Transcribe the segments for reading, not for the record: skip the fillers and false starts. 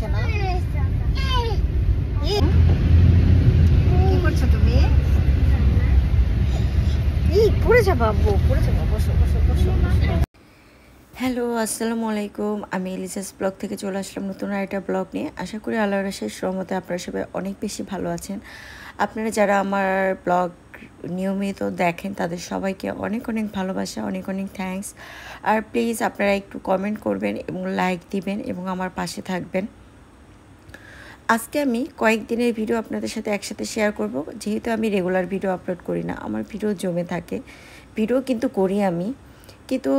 হচ্ছে না। কি করছো তুমি? পড়ে যাবা আব্বু, পড়ে যাবা। বসো বসো বসো। হ্যালো, আসসালামু আলাইকুম। আমি এলিজাস ব্লগ থেকে চলে আসলাম নতুন আরেকটা ব্লগ নিয়ে। আশা করি আল্লাহর শেষ রহমতে আপনারা সবাই অনেক বেশি ভালো আছেন। আপনারা যারা আমার ব্লগ নিয়মিত দেখেন তাদের সবাইকে অনেক অনেক ভালোবাসা, অনেক অনেক থ্যাঙ্কস। আর প্লিজ আপনারা একটু কমেন্ট করবেন এবং লাইক দিবেন এবং আমার পাশে থাকবেন। আজকে আমি কয়েকদিনের ভিডিও আপনাদের সাথে একসাথে শেয়ার করব। যেহেতু আমি রেগুলার ভিডিও আপলোড করি না, আমার ভিডিও জমে থাকে। ভিডিও কিন্তু করি আমি, কিন্তু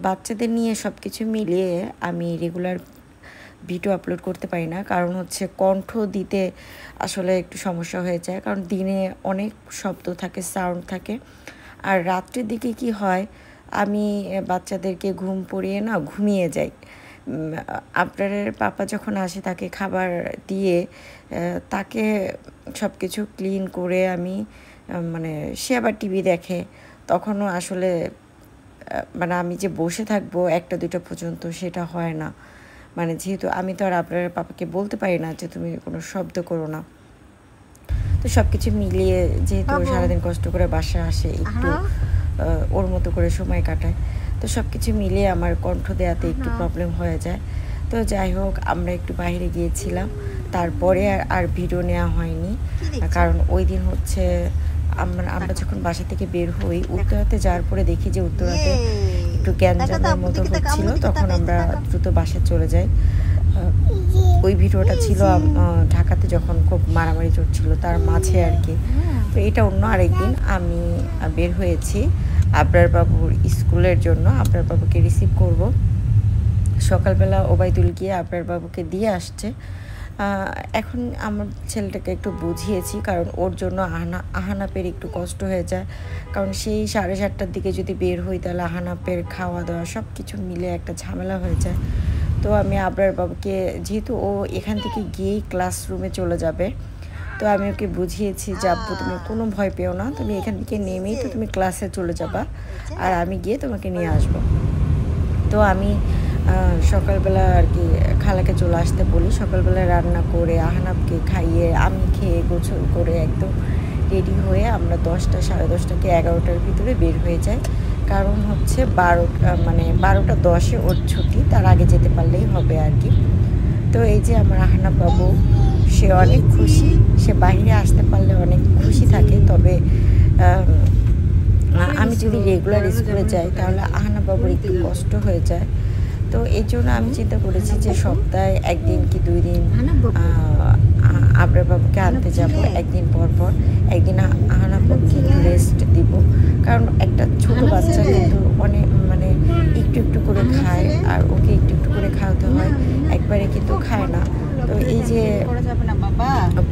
বাচ্চাদের নিয়ে সব কিছু মিলিয়ে আমি রেগুলার ভিডিও আপলোড করতে পারি না। কারণ হচ্ছে কণ্ঠ দিতে আসলে একটু সমস্যা হয়ে যায়, কারণ দিনে অনেক শব্দ থাকে, সাউন্ড থাকে। আর রাত্রের দিকে কি হয়, আমি বাচ্চাদেরকে ঘুম পড়িয়ে না ঘুমিয়ে যাই। আপনার পাপা যখন আসে তাকে খাবার দিয়ে তাকে সব কিছু ক্লিন করে আমি মানে সে আবার টিভি দেখে, তখনও আসলে মানে আমি যে বসে থাকবো 1টা 2টা পর্যন্ত সেটা হয় না। মানে যেহেতু আমি তো আর আপনার পাপাকে বলতে পারি না যে তুমি কোনো শব্দ করো না। তো সব কিছু মিলিয়ে যেহেতু সারাদিন কষ্ট করে বাসা আসে, একটু ওর মতো করে সময় কাটায়, তো সব কিছু মিলিয়ে আমার কণ্ঠ দেওয়াতে একটু প্রবলেম হয়ে যায়। তো যাই হোক, আমরা একটু বাইরে গিয়েছিলাম, তারপরে আর ভিডিও নেওয়া হয়নি। কারণ ওই দিন হচ্ছে আমরা যখন বাসা থেকে বের হই, উত্তরাতে যাওয়ার পরে দেখি যে উত্তরাতে একটু গ্যাঞ্জামের মতো হচ্ছিল, তখন আমরা দ্রুত বাসায় চলে যাই। ওই ভিডিওটা ছিল ঢাকাতে যখন খুব মারামারি চলছিল তার মাঝে আর কি। তো এটা অন্য আরেকদিন আমি বের হয়েছি আবরার বাবুর স্কুলের জন্য। আবরার বাবুকে রিসিভ করব। সকালবেলা ওবায়দুল গিয়ে আবরার বাবুকে দিয়ে আসছে। এখন আমার ছেলেটাকে একটু বুঝিয়েছি, কারণ ওর জন্য আহানাপের একটু কষ্ট হয়ে যায়। কারণ সেই 7:30টার দিকে যদি বের হই তাহলে আহানাপের খাওয়া দাওয়া সব কিছু মিলে একটা ঝামেলা হয়ে যায়। তো আমি আবরার বাবুকে, যেহেতু ও এখান থেকে গিয়েই ক্লাসরুমে চলে যাবে, তো আমি ওকে বুঝিয়েছি যে আব্বু তুমি কোনো ভয় পেও না, তুমি এখান থেকে নেমেই তো তুমি ক্লাসে চলে যাবা, আর আমি গিয়ে তোমাকে নিয়ে আসবো। তো আমি সকালবেলা আর কি খালাকে চলে আসতে বলি। সকালবেলা রান্না করে আহনাবকে খাইয়ে আমি খেয়ে গোসল করে একদম রেডি হয়ে আমরা 10টা 10:30 11টার ভিতরে বের হয়ে যাই। কারণ হচ্ছে 12টা 10-এ ওর ছুটি, তার আগে যেতে পারলেই হবে আর কি। তো এই যে আমার আহনাব বাবু, সে অনেক খুশি, সে বাইরে আসতে পারলে অনেক খুশি থাকে। তবে আমি যদি রেগুলার স্কুলে যাই তাহলে আহনাব বাবুর একটু কষ্ট হয়ে যায়। তো এই জন্য আমি চিন্তা করেছি যে সপ্তাহে 1 দিন কি 2 দিন আবরার বাবুকে আনতে যাব। একদিন পর পর একদিন আহনাব বাবুকে একটু রেস্ট দিব, কারণ একটা ছোট বাচ্চা কিন্তু অনেক মানে একটু একটু করে খায়, আর ওকে একটু একটু করে খাওয়াতে হয়, একবারে কিন্তু খায় না। তো এই যে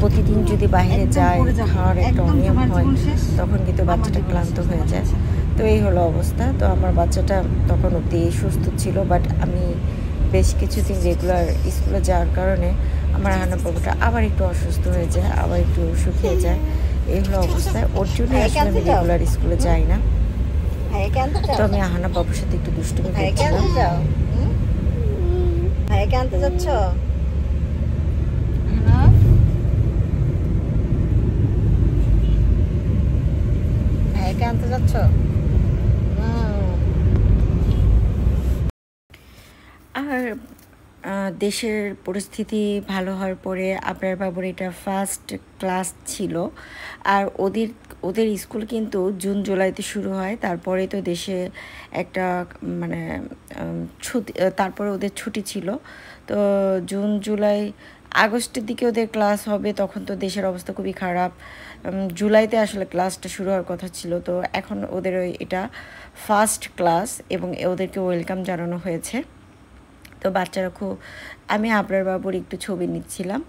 প্রতিদিন যদি বাইরে যায়, খাওয়ার একটা অনিয়ম হয়, তখন কিন্তু বাচ্চাটা ক্লান্ত হয়ে যায়। তো এই হলো অবস্থা। তো আমার বাচ্চাটা তখন অবধি সুস্থ ছিল, বাট আমি বেশ কিছুদিন রেগুলার স্কুলে যাওয়ার কারণে আমার আহনাব বাবুটা আবার একটু অসুস্থ হয়ে যায়, আবার একটু শুকিয়ে যায়। এই হলো অবস্থায়, ওর জন্যই আসলে আমি রেগুলার স্কুলে যাই না। তো আমি আহনাব বাবুর সাথে একটু দুষ্টুমি করছিলাম। ভাইয়াকে আনতে যাচ্ছ? ভাইয়াকে আনতে যাচ্ছ? আর দেশের পরিস্থিতি ভালো হওয়ার পরে আবরার বাবুর এটা ফার্স্ট ক্লাস ছিল। আর ওদের স্কুল কিন্তু জুন জুলাইতে শুরু হয়, তারপরে তো দেশে একটা মানে ছুটি, তারপরে ওদের ছুটি ছিল। তো জুন জুলাই আগস্টের দিকে ওদের ক্লাস হবে, তখন তো দেশের অবস্থা খুবই খারাপ। জুলাইতে আসলে ক্লাসটা শুরু হওয়ার কথা ছিল। তো এখন ওদের এটা ফার্স্ট ক্লাস এবং ওদেরকে ওয়েলকাম জানানো হয়েছে। তো বাচ্চারা আমি আবরার বাবুর একটু ছবি নিচ্ছিলাম।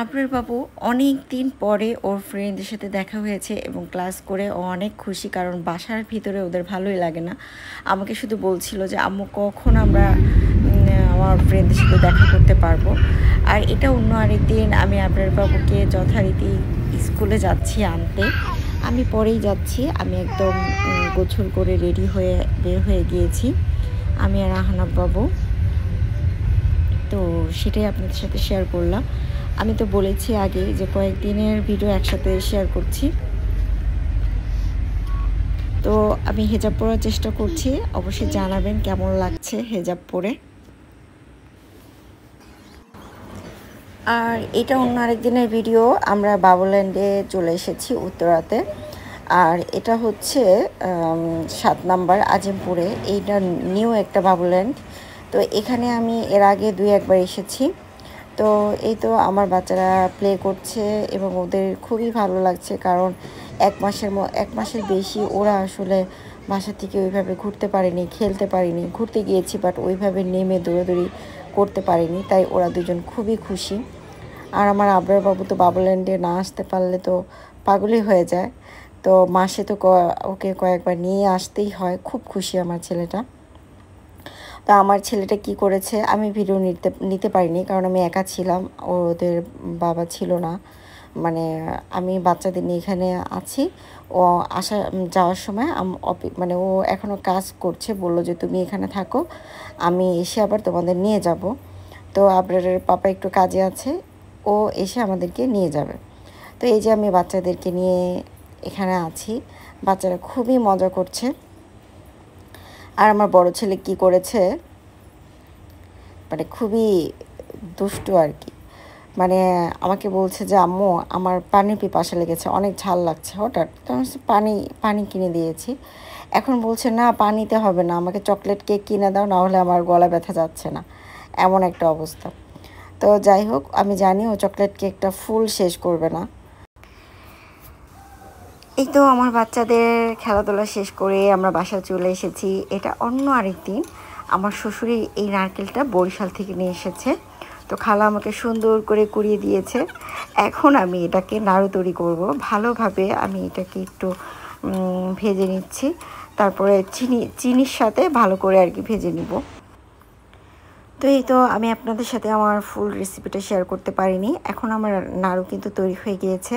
আবরার বাবু অনেক দিন পরে ওর ফ্রেন্ডদের সাথে দেখা হয়েছে এবং ক্লাস করে ও অনেক খুশি, কারণ বাসার ভিতরে ওদের ভালোই লাগে না। আমাকে শুধু বলছিল যে আম্মু কখন আমরা আমার ফ্রেন্ডদের সাথে দেখা করতে পারবো। আর এটা অন্য আরেকদিন আমি আবরার বাবুকে যথারীতি স্কুলে যাচ্ছি আনতে। আমি পরেই যাচ্ছি, আমি একদম গোছল করে রেডি হয়ে বের হয়ে গিয়েছি, আমি আর আহনাব বাবু। তো সেটাই আপনাদের সাথে শেয়ার করলাম। আমি তো বলেছি আগে যে কয়েকদিনের ভিডিও একসাথে শেয়ার করছি। তো আমি হেজাব পরার চেষ্টা করছি, অবশ্যই জানাবেন কেমন লাগছে হেজাব পরে। আর এটা অন্য আরেক দিনের ভিডিও। আমরা বাবুল্যান্ডে চলে এসেছি উত্তরাতে। আর এটা হচ্ছে 7 নাম্বার আজিমপুরে। এইটা নিউ একটা বাবুল্যান্ড। তো এখানে আমি এর আগে 2-1 বার এসেছি। তো এই তো আমার বাচ্চারা প্লে করছে এবং ওদের খুবই ভালো লাগছে, কারণ 1 মাসের বেশি ওরা আসলে বাসা থেকে ওইভাবে ঘুরতে পারেনি, খেলতে পারেনি। ঘুরতে গিয়েছি বাট ওইভাবে নেমে দৌড়াদৌড়ি করতে পারেনি, তাই ওরা দুজন খুবই খুশি। আর আমার আবরার বাবু তো বাবুল্যান্ডে না আসতে পারলে তো পাগলই হয়ে যায়। তো মাসে তো ওকে কয়েকবার নিয়ে আসতেই হয়। খুব খুশি আমার ছেলেটা। তো আমার ছেলেটা কি করেছে, আমি ভিডিও নিতে পারিনি, কারণ আমি একা ছিলাম, ওদের বাবা ছিল না। মানে আমি বাচ্চাদের নিয়ে এখানে আছি। ও যাওয়ার সময় মানে ও এখনও কাজ করছে, বললো যে তুমি এখানে থাকো, আমি এসে আবার তোমাদের নিয়ে যাব। তো আবরারের পাপা একটু কাজে আছে, ও এসে আমাদেরকে নিয়ে যাবে। তো এই যে আমি বাচ্চাদেরকে নিয়ে এখানে আছি, বাচ্চারা খুবই মজা করছে। আর আমার বড় ছেলে কি করেছে, মানে খুবই দুষ্টু আর কি। মানে আমাকে বলছে যে আম্মু আমার পানির পিপাসা লেগেছে, অনেক ঝাল লাগছে হঠাৎ। তো আমি পানি কিনে দিয়েছি। এখন বলছে না পানিতে হবে না, আমাকে চকলেট কেক কিনে দাও, না হলে আমার গলা ব্যথা যাচ্ছে না, এমন একটা অবস্থা। তো যাই হোক, আমি জানি ও চকলেট কেকটা ফুল শেষ করবে না। এই তো আমার বাচ্চাদের খেলাধুলা শেষ করে আমরা বাসায় চলে এসেছি। এটা অন্য আরেক দিন। আমার শ্বশুরই এই নারকেলটা বরিশাল থেকে নিয়ে এসেছে। তো খালা আমাকে সুন্দর করে কুড়িয়ে দিয়েছে। এখন আমি এটাকে নাড়ু তৈরি করব। ভালোভাবে আমি এটাকে একটু ভেজে নিচ্ছি, তারপরে চিনির সাথে ভালো করে আর কি ভেজে নিব। তো এই তো আমি আপনাদের সাথে আমার ফুল রেসিপিটা শেয়ার করতে পারিনি। এখন আমার নাড়ু কিন্তু তৈরি হয়ে গিয়েছে,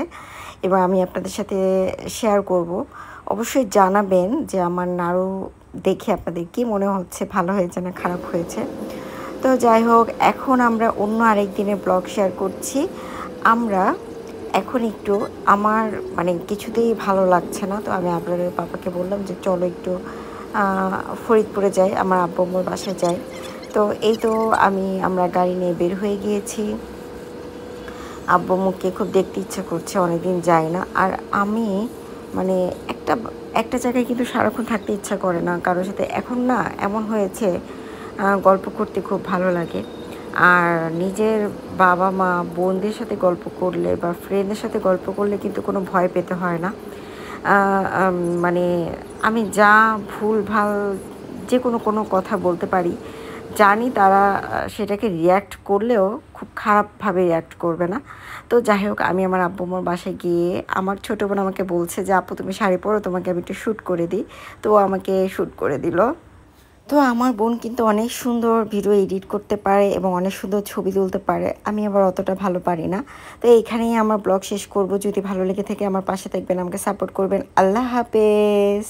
এবার আমি আপনাদের সাথে শেয়ার করব। অবশ্যই জানাবেন যে আমার নাড়ু দেখে আপনাদের কি মনে হচ্ছে, ভালো হয়েছে না খারাপ হয়েছে। তো যাই হোক, এখন আমরা অন্য আরেক দিনের ব্লগ শেয়ার করছি। আমরা এখন একটু আমার মানে কিছুতেই ভালো লাগছে না, তো আমি আপনাদের পাপাকে বললাম যে চলো একটু ফরিদপুরে যাই, আমার আব্বু আম্মুর বাসায় যাই। তো এই তো আমরা গাড়ি নিয়ে বের হয়ে গিয়েছি। আব্বু আম্মুকে খুব দেখতে ইচ্ছা করছে, অনেকদিন যাই না। আর আমি মানে একটা জায়গায় কিন্তু সারাক্ষণ থাকতে ইচ্ছা করে না কারোর সাথে। এখন না এমন হয়েছে, গল্প করতে খুব ভালো লাগে। আর নিজের বাবা মা বোনদের সাথে গল্প করলে বা ফ্রেন্ডের সাথে গল্প করলে কিন্তু কোনো ভয় পেতে হয় না। মানে আমি যা ভুলভাল যে কোনো কথা বলতে পারি, জানি তারা সেটাকে রিয়্যাক্ট করলেও খুব খারাপভাবে রিয়্যাক্ট করবে না। তো যাই হোক, আমি আমার আব্বু আম্মুর বাসায় গিয়ে আমার ছোটো বোন আমাকে বলছে যে আপু তুমি শাড়ি পরো, তোমাকে আমি একটু শ্যুট করে দিই। তো আমাকে শ্যুট করে দিল। তো আমার বোন কিন্তু অনেক সুন্দর ভিডিও এডিট করতে পারে এবং অনেক সুন্দর ছবি তুলতে পারে, আমি আবার অতটা ভালো পারি না। তো এইখানেই আমার ব্লগ শেষ করব। যদি ভালো লেগে থাকে আমার পাশে থাকবেন, আমাকে সাপোর্ট করবেন। আল্লাহ হাফেজ।